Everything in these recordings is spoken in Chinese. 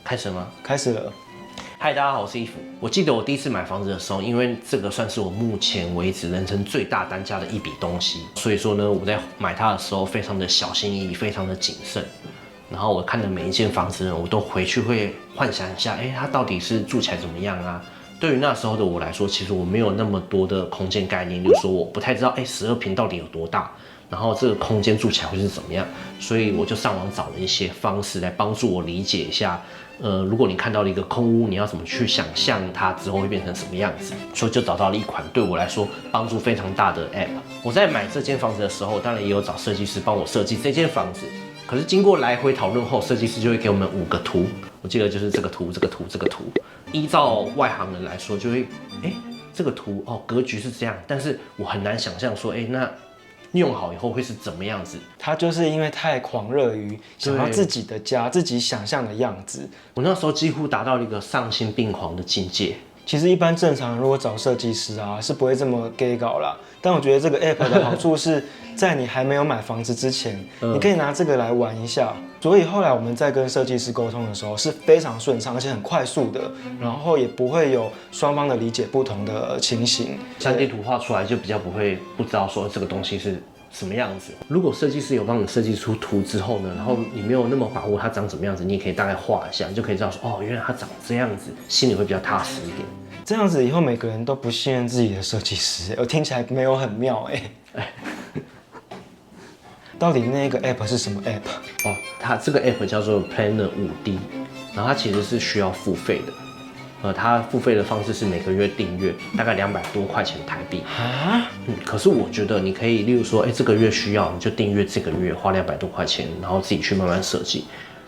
开始了吗？开始了。嗨，大家好，我是伊芙。我记得我第一次买房子的时候，因为这个算是我目前为止人生最大单价的一笔东西，所以说呢，我在买它的时候非常的小心翼翼，非常的谨慎。然后我看的每一间房子呢，我都回去会幻想一下，它到底是住起来怎么样啊？对于那时候的我来说，其实我没有那么多的空间概念，就是说我不太知道，12坪到底有多大，然后这个空间住起来会是怎么样，所以我就上网找了一些方式来帮助我理解一下，如果你看到了一个空屋，你要怎么去想象它之后会变成什么样子，所以就找到了一款对我来说帮助非常大的 App。我在买这间房子的时候，当然也有找设计师帮我设计这间房子。可是经过来回讨论后，设计师就会给我们5个图，我记得就是这个图、这个图、这个图。依照外行人来说，就会，这个图格局是这样，但是我很难想象说，那用好以后会是怎么样子？他就是因为太狂热于想要自己的家、自己想象的样子，我那时候几乎达到了一个丧心病狂的境界。其实一般正常人如果找设计师啊，是不会这么 gay 搞啦。但我觉得这个 app 的好处是在你还没有买房子之前，你可以拿这个来玩一下。所以后来我们在跟设计师沟通的时候是非常顺畅，而且很快速的，然后也不会有双方的理解不同的情形。3D 图画出来就比较不知道说这个东西是什么样子。如果设计师有帮你设计出图之后呢，然后你没有那么把握它长什么样子，你也可以大概画一下，你就可以知道说，原来它长这样子，心里会比较踏实一点。这样子以后每个人都不信任自己的设计师，我听起来没有很妙到底那个 app 是什么 app？它这个 app 叫做 Planner 5D， 然后它其实是需要付费的。它付费的方式是每个月订阅，大概200多块钱台币。可是我觉得你可以，例如说，这个月需要你就订阅这个月，花200多块钱，然后自己去慢慢设计。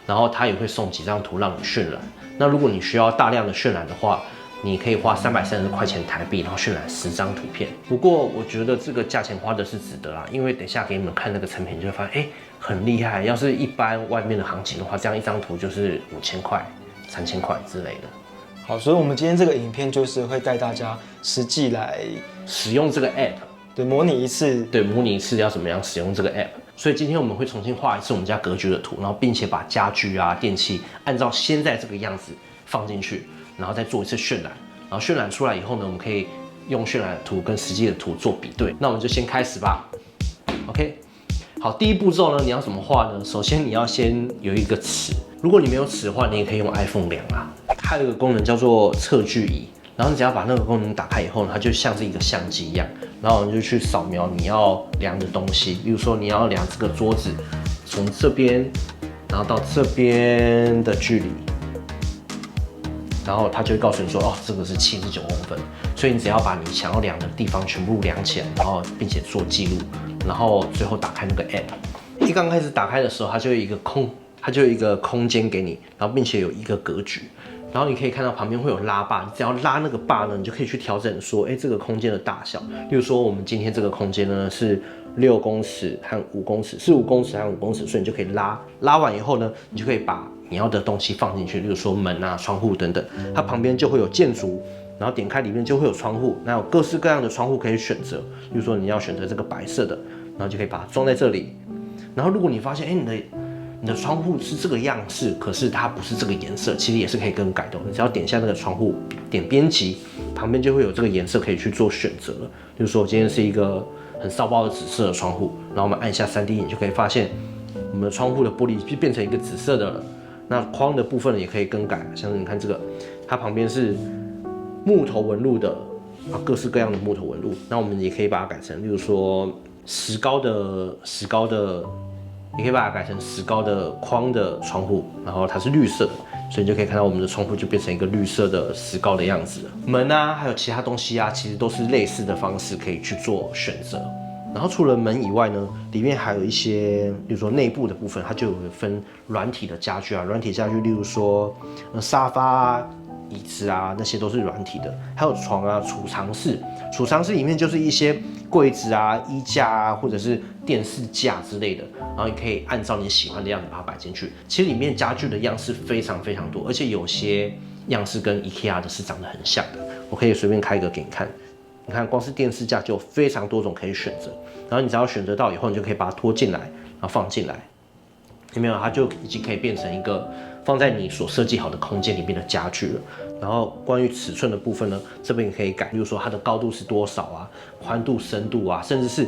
然后它也会送几张图让你渲染。那如果你需要大量的渲染的话，你可以花330块钱台币，然后渲染10张图片。不过我觉得这个价钱花的是值得啦，因为等一下给你们看那个成品，就会发现，很厉害。要是一般外面的行情的话，这样一张图就是5000块、3000块之类的。好，所以我们今天这个影片就是会带大家实际来使用这个 app， 对，模拟一次要怎么样使用这个 app。所以今天我们会重新画一次我们家格局的图，然后并且把家具啊、电器按照现在这个样子放进去。然后再做一次渲染，然后渲染出来以后呢，我们可以用渲染的图跟实际的图做比对。那我们就先开始吧。OK， 好，第一步骤呢，你要怎么画呢？首先你要先有一个尺，如果你没有尺的话，你也可以用 iPhone 量啊。它有一个功能叫做测距仪，然后你只要把那个功能打开以后呢，它就像是一个相机一样，然后你就去扫描你要量的东西，比如说你要量这个桌子从这边，然后到这边的距离。然后它就会告诉你说，这个是79公分，所以你只要把你想要量的地方全部量起来，然后并且做记录，然后最后打开那个 app。一刚开始打开的时候，它就有一个空间给你，然后并且有一个格局，然后你可以看到旁边会有拉把，你只要拉那个把呢，你就可以去调整说，这个空间的大小。例如说我们今天这个空间呢是6公尺和5公尺，是5公尺和5公尺，所以你就可以拉完以后呢，你就可以把你要的东西放进去，例如说门啊、窗户等等，它旁边就会有建筑，然后点开里面就会有窗户，那有各式各样的窗户可以选择，例如说你要选择这个白色的，然后就可以把它装在这里。然后如果你发现，你的窗户是这个样式，可是它不是这个颜色，其实也是可以更改的。你只要点下那个窗户，点编辑，旁边就会有这个颜色可以去做选择了。例如说，我今天是一个很骚包的紫色的窗户，然后我们按下3D 眼就可以发现，我们的窗户的玻璃就变成一个紫色的了。那框的部分也可以更改，像是你看这个，它旁边是木头纹路的各式各样的木头纹路。那我们也可以把它改成，例如说石膏的，也可以把它改成石膏的框的窗户，然后它是绿色的，所以你就可以看到我们的窗户就变成一个绿色的石膏的样子了。门啊，还有其他东西啊，其实都是类似的方式可以去做选择。然后除了门以外呢，里面还有一些，比如说内部的部分，它就有分软体的家具啊，软体家具，例如说沙发啊、椅子啊，那些都是软体的，还有床啊、储藏室里面就是一些柜子啊、衣架啊，或者是电视架之类的，然后你可以按照你喜欢的样子把它摆进去。其实里面家具的样式非常非常多，而且有些样式跟 IKEA 的是长得很像的。我可以随便开一个给你看。你看，光是电视架就有非常多种可以选择，然后你只要选择到以后，你就可以把它拖进来，然后放进来，有没有？它就已经可以变成一个放在你所设计好的空间里面的家具了。然后关于尺寸的部分呢，这边也可以改，比如说它的高度是多少啊，宽度、深度啊，甚至是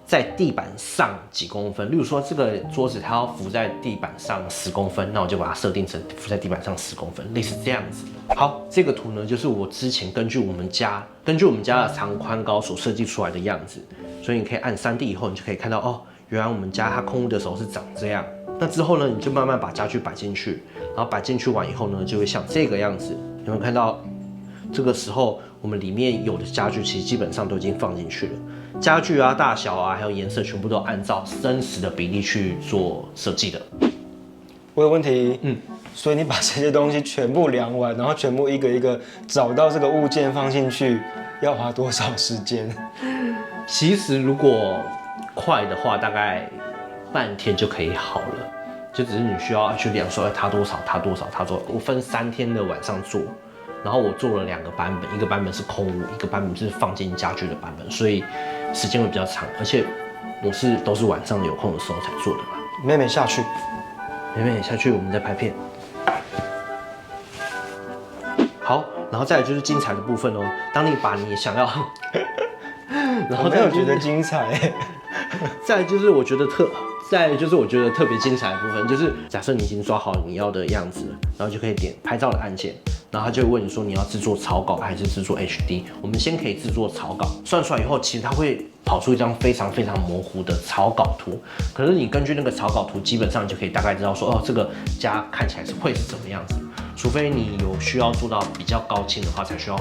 在地板上几公分。例如说这个桌子它要浮在地板上10公分，那我就把它设定成浮在地板上10公分，类似这样子。好，这个图呢就是我之前根据我们家的长宽高所设计出来的样子，所以你可以按3D 以后，你就可以看到哦，原来我们家它空屋的时候是长这样。那之后呢，你就慢慢把家具摆进去，然后摆进去完以后呢，就会像这个样子。有没有看到？这个时候我们里面有的家具其实基本上都已经放进去了，家具啊、大小啊，还有颜色全部都按照真实的比例去做设计的。我有问题，所以你把这些东西全部量完，然后全部一个一个找到这个物件放进去，要花多少时间？其实如果快的话，大概半天就可以好了，就只是你需要去量说它多少。我分3天的晚上做，然后我做了2个版本，一个版本是空屋，一个版本是放进家具的版本，所以时间会比较长，而且我都是晚上有空的时候才做的嘛。妹妹下去。妹妹下去，我们再拍片。好，然后再来就是精彩的部分哦。当你把你想要，然后没有觉得精彩。再来就是我觉得特别精彩的部分，就是假设你已经抓好你要的样子了，然后就可以点拍照的按键，然后他就会问你说你要制作草稿还是制作 HD。我们先可以制作草稿，算出来以后，其实它会跑出一张非常非常模糊的草稿图。可是你根据那个草稿图，基本上你就可以大概知道说，哦，这个家看起来会是怎么样子。除非你有需要做到比较高清的话，才需要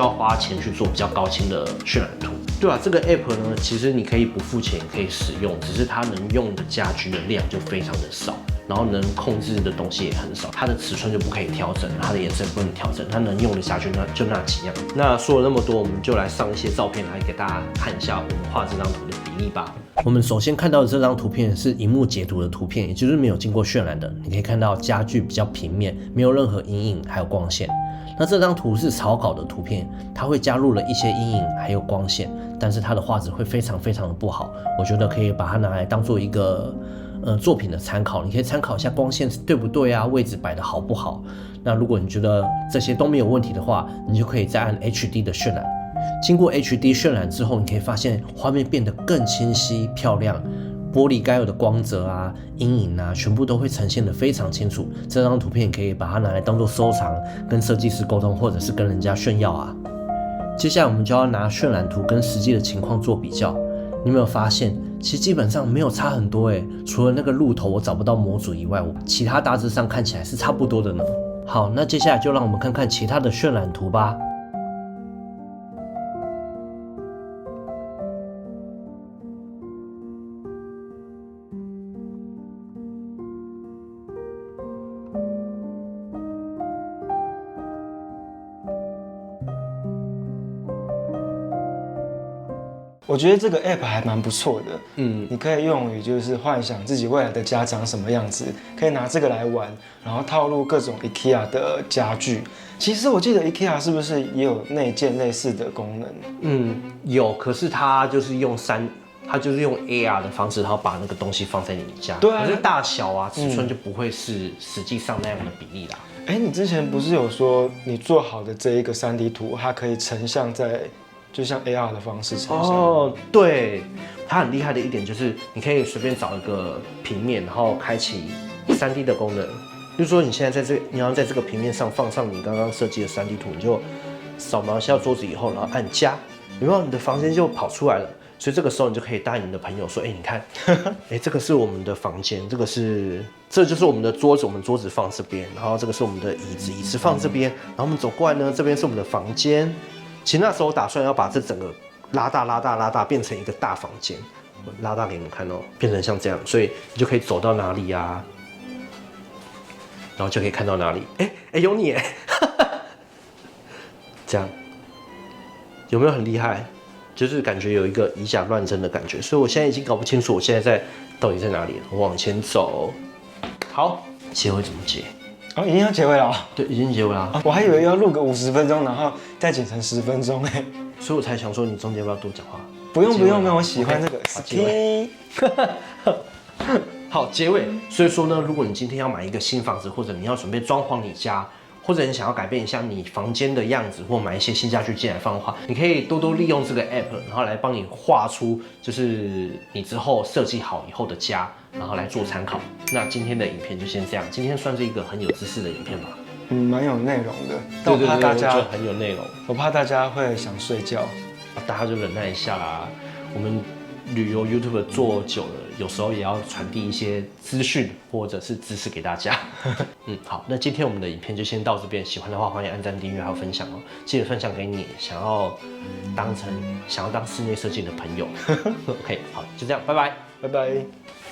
花钱去做比较高清的渲染图。对啊，这个 app 呢，其实你可以不付钱也可以使用，只是它能用的家具的量就非常的少，然后能控制的东西也很少，它的尺寸就不可以调整，它的颜色也不能调整，它能用的家具就那几样。那说了那么多，我们就来上一些照片来给大家看一下我们画这张图的比例吧。我们首先看到的这张图片是萤幕截图的图片，也就是没有经过渲染的。你可以看到家具比较平面，没有任何阴影还有光线。那这张图是草稿的图片，它会加入了一些阴影还有光线，但是它的画质会非常非常的不好。我觉得可以把它拿来当做一个作品的参考，你可以参考一下光线对不对啊，位置摆的好不好。那如果你觉得这些都没有问题的话，你就可以再按 HD 的渲染。经过 HD 渲染之后，你可以发现画面变得更清晰漂亮，玻璃该有的光泽啊、阴影啊，全部都会呈现得非常清楚。这张图片可以把它拿来当做收藏，跟设计师沟通，或者是跟人家炫耀啊。接下来我们就要拿渲染图跟实际的情况做比较。你有没有发现，其实基本上没有差很多诶，除了那个鹿头我找不到模组以外，其他大致上看起来是差不多的呢。好，那接下来就让我们看看其他的渲染图吧。我觉得这个 app 还蛮不错的，你可以用于就是幻想自己未来的家长什么样子，可以拿这个来玩，然后套入各种 IKEA 的家具。其实我记得 IKEA 是不是也有内建类似的功能？有，可是它就是用AR 的方式，然后把那个东西放在你家。对啊，可是大小啊、尺寸就不会是实际上那样的比例啦。你之前不是有说你做好的这一个3D 图，它可以成像在就像 AR 的方式成像。哦，对，它很厉害的一点就是，你可以随便找一个平面，然后开启3D 的功能。就是说，你现在你要在这个平面上放上你刚刚设计的3D 图，你就扫描一下桌子以后，然后按加，有没有？你的房间就跑出来了。所以这个时候你就可以带你的朋友说，你看，这个是我们的房间，这就是我们的桌子，我们桌子放这边，然后这个是我们的椅子，椅子放这边，然后我们走过来呢，这边是我们的房间。其实那时候我打算要把这整个拉大，变成一个大房间，拉大给你们看哦，变成像这样，所以你就可以走到哪里啊，然后就可以看到哪里。有你哎，这样有没有很厉害？就是感觉有一个以假乱真的感觉，所以我现在已经搞不清楚我现在到底在哪里了。我往前走，好，结尾怎么结？已经要结尾了哦。对，已经结尾了。我还以为要录个50分钟，然后再剪成10分钟哎。所以我才想说，你中间要不要多讲话？不用，我喜欢这个 ski。好，结尾。所以说呢，如果你今天要买一个新房子，或者你要准备装潢你家，或者你想要改变一下你房间的样子，或买一些新家具进来放的话，你可以多多利用这个 app， 然后来帮你画出就是你之后设计好以后的家，然后来做参考。那今天的影片就先这样，今天算是一个很有知识的影片吧。蛮有内容的，但我怕大家很有内容，我怕大家会想睡觉，大家就忍耐一下啦。我们旅游 YouTube 做久了，有时候也要传递一些资讯或者是知识给大家。好，那今天我们的影片就先到这边，喜欢的话欢迎按赞、订阅还有分享哦。记得分享给你想要当室内设计的朋友。OK， 好，就这样，拜拜，拜拜。